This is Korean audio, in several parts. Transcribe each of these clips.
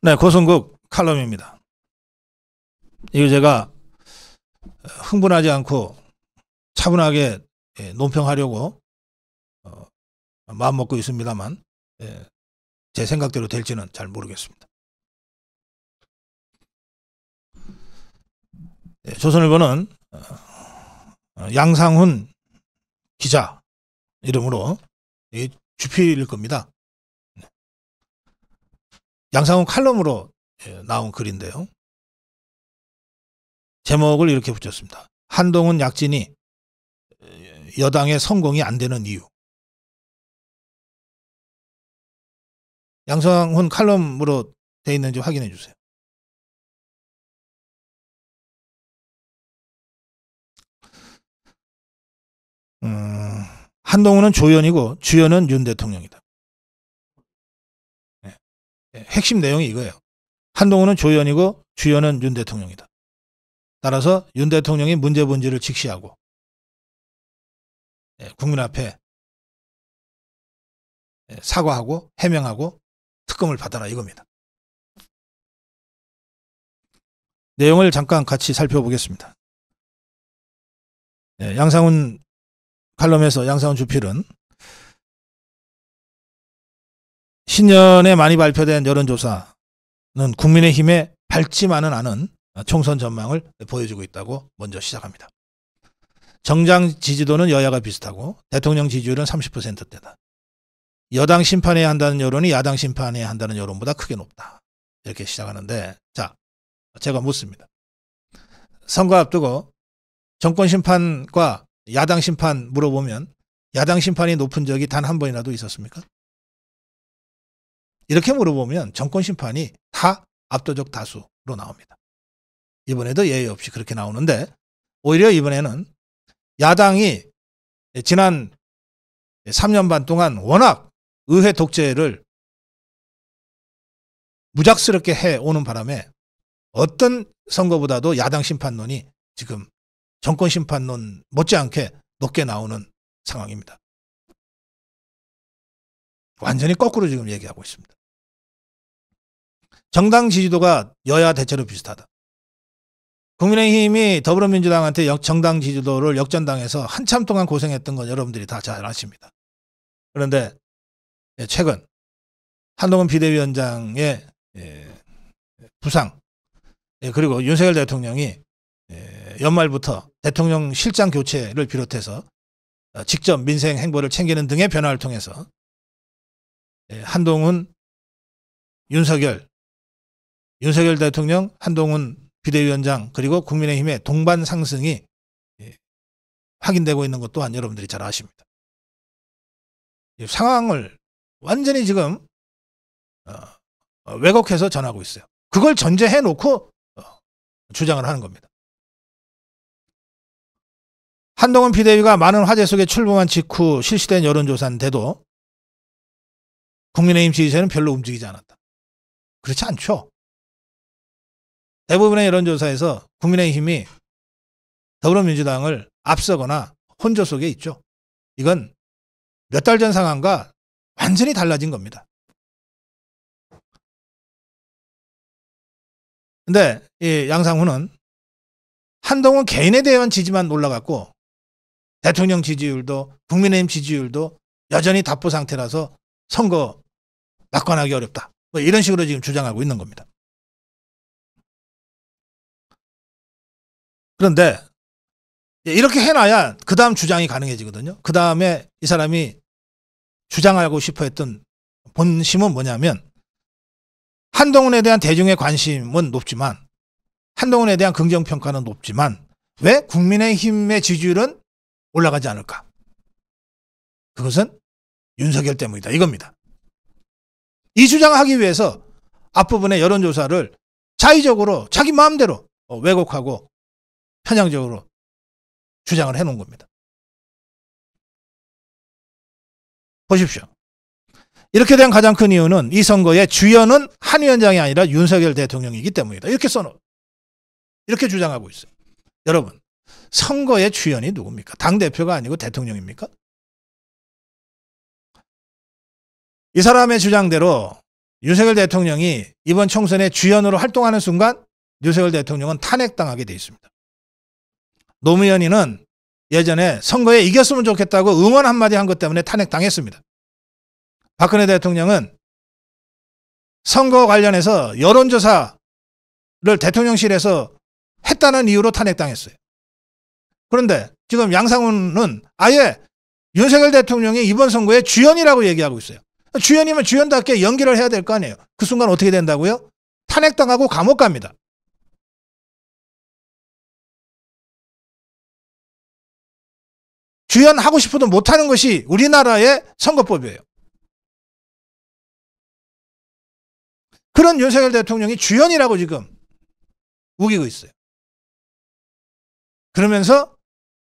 네, 고성국 칼럼입니다. 이거 제가 흥분하지 않고 차분하게 논평하려고 마음먹고 있습니다만 제 생각대로 될지는 잘 모르겠습니다. 조선일보는 양상훈 기자 이름으로 주필일 겁니다. 양상훈 칼럼으로 나온 글인데요. 제목을 이렇게 붙였습니다. 한동훈 약진이 여당의 성공이 안 되는 이유. 양상훈 칼럼으로 되어 있는지 확인해 주세요. 한동훈은 조연이고 주연은 윤 대통령이다. 핵심 내용이 이거예요. 한동훈은 조연이고 주연은 윤 대통령이다. 따라서 윤 대통령이 문제 본질을 직시하고 국민 앞에 사과하고 해명하고 특검을 받아라 이겁니다. 내용을 잠깐 같이 살펴보겠습니다. 양상훈 칼럼에서 양상훈 주필은 신년에 많이 발표된 여론조사는 국민의힘의 밝지만은 않은 총선 전망을 보여주고 있다고 먼저 시작합니다. 정당 지지도는 여야가 비슷하고 대통령 지지율은 30%대다. 여당 심판해야 한다는 여론이 야당 심판해야 한다는 여론보다 크게 높다. 이렇게 시작하는데 자, 제가 묻습니다. 선거 앞두고 정권 심판과 야당 심판 물어보면 야당 심판이 높은 적이 단 한 번이라도 있었습니까? 이렇게 물어보면 정권 심판이 다 압도적 다수로 나옵니다. 이번에도 예외 없이 그렇게 나오는데 오히려 이번에는 야당이 지난 3년 반 동안 워낙 의회 독재를 무작스럽게 해오는 바람에 어떤 선거보다도 야당 심판론이 지금 정권 심판론 못지않게 높게 나오는 상황입니다. 완전히 거꾸로 지금 얘기하고 있습니다. 정당 지지도가 여야 대체로 비슷하다. 국민의힘이 더불어민주당한테 정당 지지도를 역전당해서 한참 동안 고생했던 건 여러분들이 다 잘 아십니다. 그런데 최근 한동훈 비대위원장의 부상 그리고 윤석열 대통령이 연말부터 대통령 실장 교체를 비롯해서 직접 민생 행보를 챙기는 등의 변화를 통해서 한동훈, 윤석열 대통령, 한동훈 비대위원장 그리고 국민의힘의 동반 상승이 확인되고 있는 것 또한 여러분들이 잘 아십니다. 상황을 완전히 지금 왜곡해서 전하고 있어요. 그걸 전제해 놓고 주장을 하는 겁니다. 한동훈 비대위가 많은 화제 속에 출범한 직후 실시된 여론조사인데도 국민의힘 지지세는 별로 움직이지 않았다. 그렇지 않죠. 대부분의 여론조사에서 국민의힘이 더불어민주당을 앞서거나 혼조 속에 있죠. 이건 몇 달 전 상황과 완전히 달라진 겁니다. 근데 이 양상훈은 한동훈 개인에 대한 지지만 올라갔고 대통령 지지율도 국민의힘 지지율도 여전히 답보 상태라서 선거 낙관하기 어렵다. 뭐 이런 식으로 지금 주장하고 있는 겁니다. 그런데 이렇게 해놔야 그 다음 주장이 가능해지거든요. 그 다음에 이 사람이 주장하고 싶어 했던 본심은 뭐냐면 한동훈에 대한 대중의 관심은 높지만 한동훈에 대한 긍정평가는 높지만 왜 국민의힘의 지지율은 올라가지 않을까? 그것은 윤석열 때문이다. 이겁니다. 이 주장을 하기 위해서 앞부분의 여론조사를 자의적으로 자기 마음대로 왜곡하고 편향적으로 주장을 해놓은 겁니다. 보십시오. 이렇게 된 가장 큰 이유는 이 선거의 주연은 한 위원장이 아니라 윤석열 대통령이기 때문이다. 이렇게 주장하고 있어요. 여러분, 선거의 주연이 누굽니까? 당대표가 아니고 대통령입니까? 이 사람의 주장대로 윤석열 대통령이 이번 총선에 주연으로 활동하는 순간 윤석열 대통령은 탄핵당하게 돼 있습니다. 노무현이는 예전에 선거에 이겼으면 좋겠다고 응원 한마디 한 것 때문에 탄핵당했습니다. 박근혜 대통령은 선거 관련해서 여론조사를 대통령실에서 했다는 이유로 탄핵당했어요. 그런데 지금 양상훈은 아예 윤석열 대통령이 이번 선거에 주연이라고 얘기하고 있어요. 주연이면 주연답게 연기를 해야 될 거 아니에요. 그 순간 어떻게 된다고요? 탄핵당하고 감옥 갑니다. 주연하고 싶어도 못하는 것이 우리나라의 선거법이에요. 그런 윤석열 대통령이 주연이라고 지금 우기고 있어요. 그러면서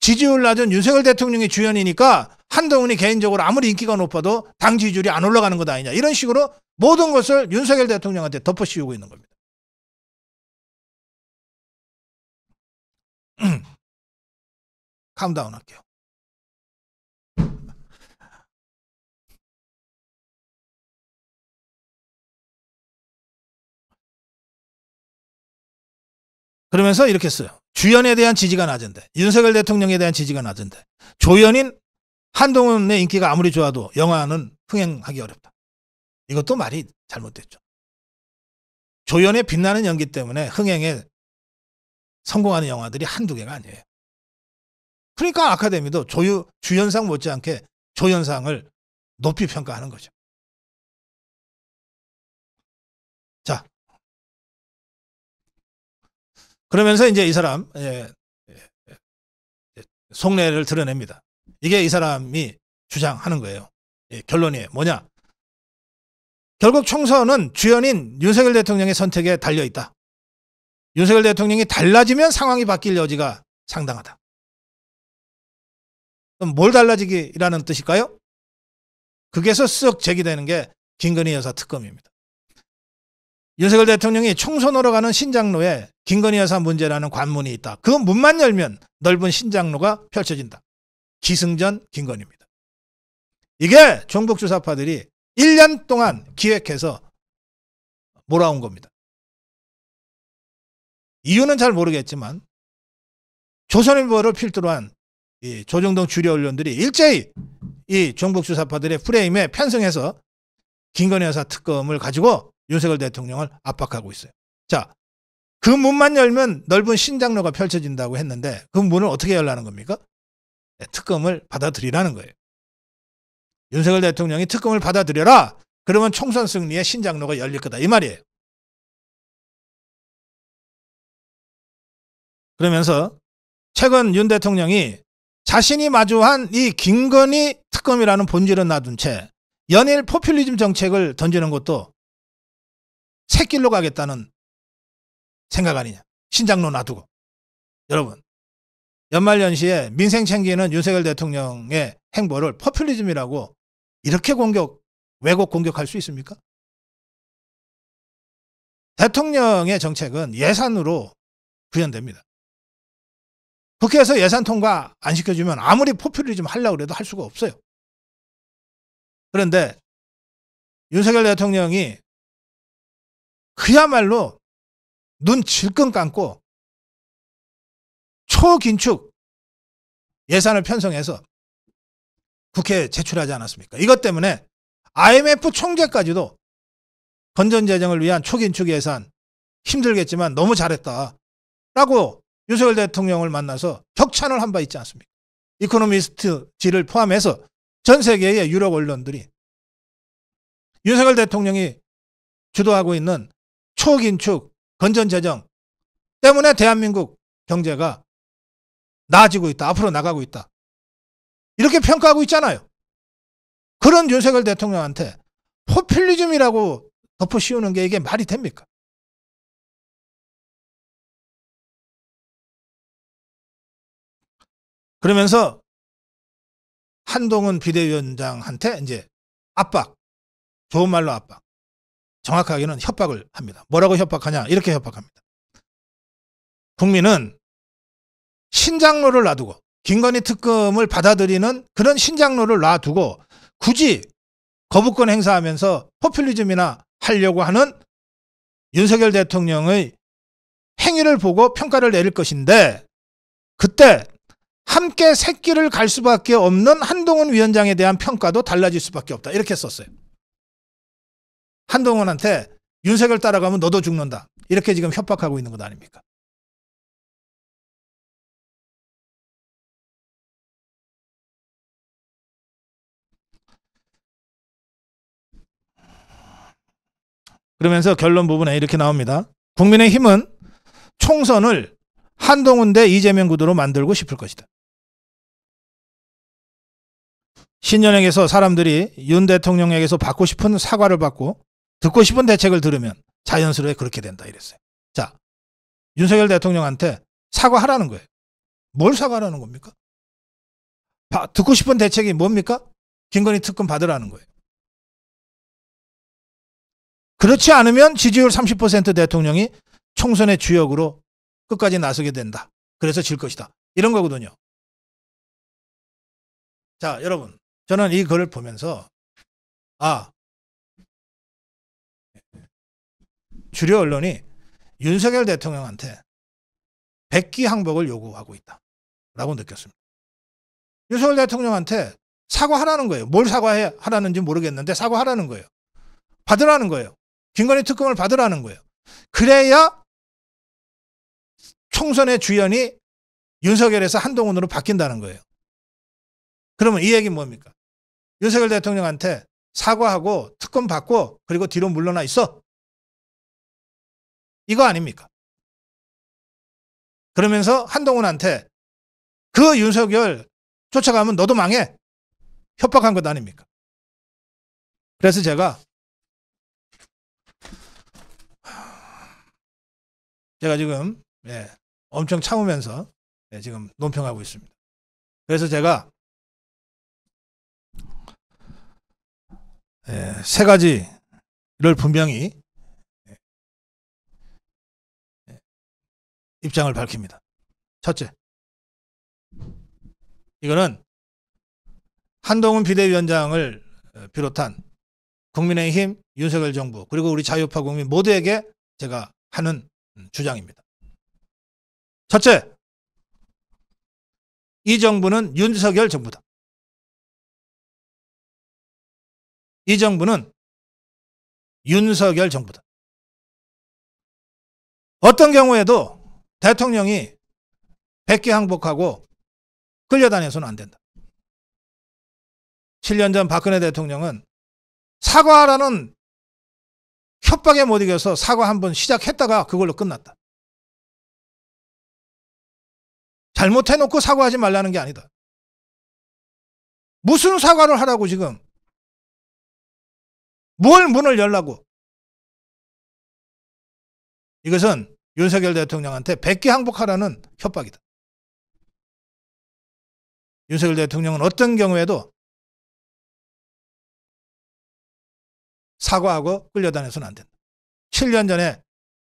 지지율 낮은 윤석열 대통령이 주연이니까 한동훈이 개인적으로 아무리 인기가 높아도 당 지지율이 안 올라가는 것 아니냐. 이런 식으로 모든 것을 윤석열 대통령한테 덮어씌우고 있는 겁니다. 카운트다운 할게요. 그러면서 이렇게 써요. 주연에 대한 지지가 낮은데, 윤석열 대통령에 대한 지지가 낮은데, 조연인 한동훈의 인기가 아무리 좋아도 영화는 흥행하기 어렵다. 이것도 말이 잘못됐죠. 조연의 빛나는 연기 때문에 흥행에 성공하는 영화들이 한두 개가 아니에요. 그러니까 아카데미도 주연상 못지않게 조연상을 높이 평가하는 거죠. 자, 그러면서 이제 이 사람 속내를 드러냅니다. 이게 이 사람이 주장하는 거예요. 결론이 뭐냐? 결국 총선은 주연인 윤석열 대통령의 선택에 달려있다. 윤석열 대통령이 달라지면 상황이 바뀔 여지가 상당하다. 그럼 뭘 달라지기라는 뜻일까요? 그게서 쓱 제기되는 게 김건희 여사 특검입니다. 윤석열 대통령이 총선으로 가는 신장로에 김건희 여사 문제라는 관문이 있다. 그 문만 열면 넓은 신장로가 펼쳐진다. 기승전 김건희입니다. 이게 종북주사파들이 1년 동안 기획해서 몰아온 겁니다. 이유는 잘 모르겠지만 조선일보를 필두로 한 이 조정동 주류 언론들이 일제히 이 종북주사파들의 프레임에 편승해서 김건희 여사 특검을 가지고 윤석열 대통령을 압박하고 있어요. 자, 그 문만 열면 넓은 신장로가 펼쳐진다고 했는데 그 문을 어떻게 열라는 겁니까? 특검을 받아들이라는 거예요. 윤석열 대통령이 특검을 받아들여라. 그러면 총선 승리의 신장로가 열릴 거다. 이 말이에요. 그러면서 최근 윤 대통령이 자신이 마주한 이 김건희 특검이라는 본질은 놔둔 채 연일 포퓰리즘 정책을 던지는 것도 새길로 가겠다는 생각 아니냐. 신장로 놔두고. 여러분, 연말연시에 민생 챙기는 윤석열 대통령의 행보를 포퓰리즘이라고 이렇게 왜곡 공격할 수 있습니까? 대통령의 정책은 예산으로 구현됩니다. 국회에서 예산 통과 안 시켜주면 아무리 포퓰리즘 하려고 해도 할 수가 없어요. 그런데 윤석열 대통령이 그야말로 눈 질끈 감고 초긴축 예산을 편성해서 국회에 제출하지 않았습니까? 이것 때문에 IMF 총재까지도 건전재정을 위한 초긴축 예산 힘들겠지만 너무 잘했다라고 윤석열 대통령을 만나서 격찬을 한 바 있지 않습니까? 이코노미스트지를 포함해서 전 세계의 유력 언론들이 윤석열 대통령이 주도하고 있는 초긴축 건전재정 때문에 대한민국 경제가 나아지고 있다. 앞으로 나가고 있다. 이렇게 평가하고 있잖아요. 그런 윤석열 대통령한테 포퓰리즘이라고 덮어씌우는 게 이게 말이 됩니까? 그러면서 한동훈 비대위원장한테 이제 압박, 좋은 말로 압박, 정확하게는 협박을 합니다. 뭐라고 협박하냐? 이렇게 협박합니다. 국민은 신장로를 놔두고 김건희 특검을 받아들이는 그런 신장로를 놔두고 굳이 거부권 행사하면서 포퓰리즘이나 하려고 하는 윤석열 대통령의 행위를 보고 평가를 내릴 것인데, 그때 함께 새길을 갈 수밖에 없는 한동훈 위원장에 대한 평가도 달라질 수밖에 없다. 이렇게 썼어요. 한동훈한테 윤석열 따라가면 너도 죽는다. 이렇게 지금 협박하고 있는 것 아닙니까? 그러면서 결론 부분에 이렇게 나옵니다. 국민의힘은 총선을 한동훈 대 이재명 구도로 만들고 싶을 것이다. 신년행에서 사람들이 윤 대통령에게서 받고 싶은 사과를 받고 듣고 싶은 대책을 들으면 자연스레 그렇게 된다 이랬어요. 자, 윤석열 대통령한테 사과하라는 거예요. 뭘 사과하라는 겁니까? 듣고 싶은 대책이 뭡니까? 김건희 특검 받으라는 거예요. 그렇지 않으면 지지율 30% 대통령이 총선의 주역으로 끝까지 나서게 된다. 그래서 질 것이다. 이런 거거든요. 자, 여러분, 저는 이 글을 보면서 주류 언론이 윤석열 대통령한테 백기항복을 요구하고 있다라고 느꼈습니다. 윤석열 대통령한테 사과하라는 거예요. 뭘 사과하라는지 모르겠는데 사과하라는 거예요. 받으라는 거예요. 김건희 특검을 받으라는 거예요. 그래야 총선의 주연이 윤석열에서 한동훈으로 바뀐다는 거예요. 그러면 이 얘기는 뭡니까? 윤석열 대통령한테 사과하고 특검 받고 그리고 뒤로 물러나 있어. 이거 아닙니까? 그러면서 한동훈한테 그 윤석열 쫓아가면 너도 망해. 협박한 것 아닙니까? 그래서 제가 지금 엄청 참으면서 지금 논평하고 있습니다. 그래서 제가 세 가지를 분명히 입장을 밝힙니다. 첫째, 이거는 한동훈 비대위원장을 비롯한 국민의힘, 윤석열 정부 그리고 우리 자유파 국민 모두에게 제가 하는 주장입니다. 첫째, 이 정부는 윤석열 정부다. 이 정부는 윤석열 정부다. 어떤 경우에도 대통령이 백기항복하고 끌려다녀서는 안 된다. 7년 전 박근혜 대통령은 사과하라는 협박에 못 이겨서 사과 한번 시작했다가 그걸로 끝났다. 잘못해놓고 사과하지 말라는 게 아니다. 무슨 사과를 하라고 지금. 뭘 문을 열라고. 이것은 윤석열 대통령한테 백기항복하라는 협박이다. 윤석열 대통령은 어떤 경우에도 사과하고 끌려다녀서는 안 된다. 7년 전에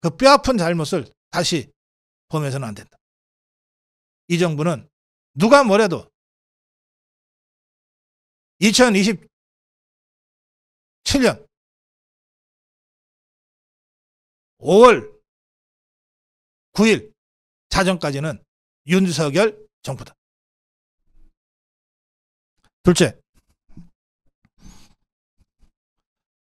그 뼈아픈 잘못을 다시 범해서는 안 된다. 이 정부는 누가 뭐래도 2027년 5월 9일 자정까지는 윤석열 정부다. 둘째,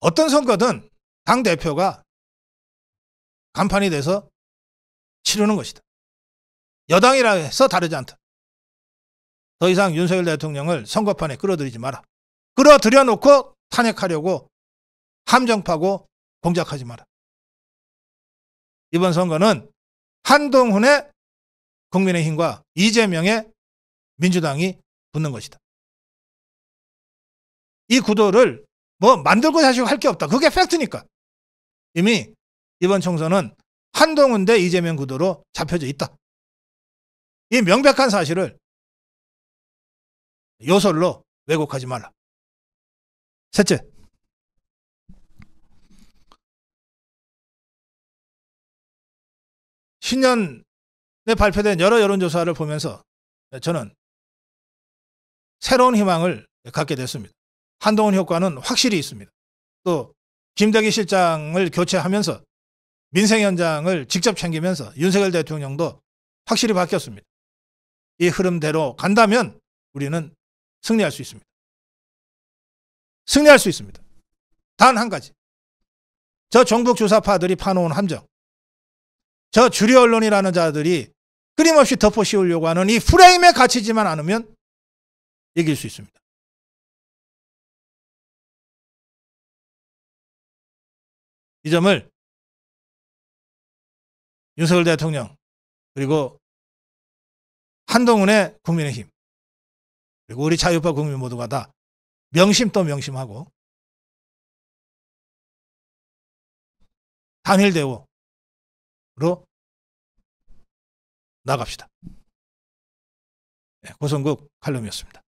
어떤 선거든 당대표가 간판이 돼서 치르는 것이다. 여당이라 해서 다르지 않다. 더 이상 윤석열 대통령을 선거판에 끌어들이지 마라. 끌어들여 놓고 탄핵하려고 함정 파고 공작하지 마라. 이번 선거는 한동훈의 국민의힘과 이재명의 민주당이 붙는 것이다. 이 구도를 만들고 다시 할 게 없다. 그게 팩트니까. 이미 이번 총선은 한동훈 대 이재명 구도로 잡혀져 있다. 이 명백한 사실을 요설로 왜곡하지 말라. 셋째, 신년에 발표된 여러 여론조사를 보면서 저는 새로운 희망을 갖게 됐습니다. 한동훈 효과는 확실히 있습니다. 또 김대기 실장을 교체하면서 민생 현장을 직접 챙기면서 윤석열 대통령도 확실히 바뀌었습니다. 이 흐름대로 간다면 우리는 승리할 수 있습니다. 승리할 수 있습니다. 단 한 가지. 저 종북 주사파들이 파놓은 함정, 저 주류 언론이라는 자들이 끊임없이 덮어 씌우려고 하는 이 프레임에 갇히지만 않으면 이길 수 있습니다. 이 점을 윤석열 대통령 그리고 한동훈의 국민의힘 그리고 우리 자유파 국민 모두가 다 명심 또 명심하고 단일대우로 나갑시다. 고성국 칼럼이었습니다.